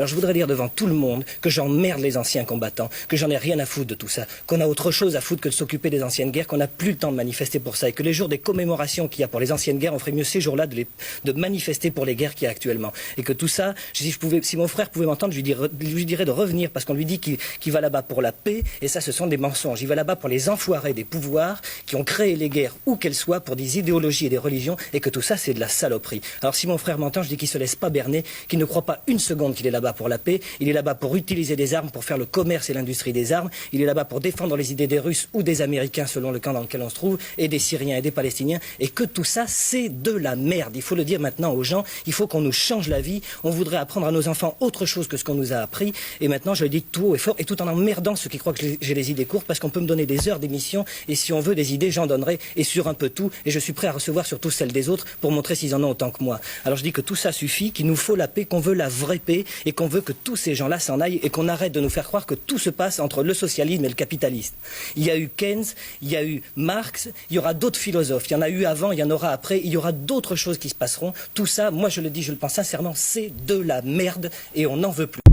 Alors je voudrais dire devant tout le monde que j'emmerde les anciens combattants, que j'en ai rien à foutre de tout ça, qu'on a autre chose à foutre que de s'occuper des anciennes guerres, qu'on n'a plus le temps de manifester pour ça, et que les jours des commémorations qu'il y a pour les anciennes guerres, on ferait mieux ces jours-là de manifester pour les guerres qu'il y a actuellement. Et que tout ça, si mon frère pouvait m'entendre, je lui dirais de revenir, parce qu'on lui dit qu'il va là-bas pour la paix, et ça ce sont des mensonges. Il va là-bas pour les enfoirés des pouvoirs qui ont créé les guerres, où qu'elles soient, pour des idéologies et des religions, et que tout ça c'est de la saloperie. Alors si mon frère m'entend, je dis qu'il se laisse pas berner, qu'il ne croit pas une seconde qu'il est là-bas pour la paix. Il est là-bas pour utiliser des armes, pour faire le commerce et l'industrie des armes. Il est là-bas pour défendre les idées des Russes ou des Américains selon le camp dans lequel on se trouve, et des Syriens et des Palestiniens. Et que tout ça, c'est de la merde. Il faut le dire maintenant aux gens. Il faut qu'on nous change la vie. On voudrait apprendre à nos enfants autre chose que ce qu'on nous a appris. Et maintenant, je le dis tout haut et fort, et tout en emmerdant ceux qui croient que j'ai les idées courtes, parce qu'on peut me donner des heures d'émission, et si on veut des idées, j'en donnerai, et sur un peu tout. Et je suis prêt à recevoir surtout celles des autres pour montrer s'ils en ont autant que moi. Alors je dis que tout ça suffit, qu'il nous faut la paix, qu'on veut la vraie paix, et qu'on veut que tous ces gens-là s'en aillent, et qu'on arrête de nous faire croire que tout se passe entre le socialisme et le capitalisme. Il y a eu Keynes, il y a eu Marx, il y aura d'autres philosophes, il y en a eu avant, il y en aura après, il y aura d'autres choses qui se passeront. Tout ça, moi je le dis, je le pense sincèrement, c'est de la merde et on n'en veut plus.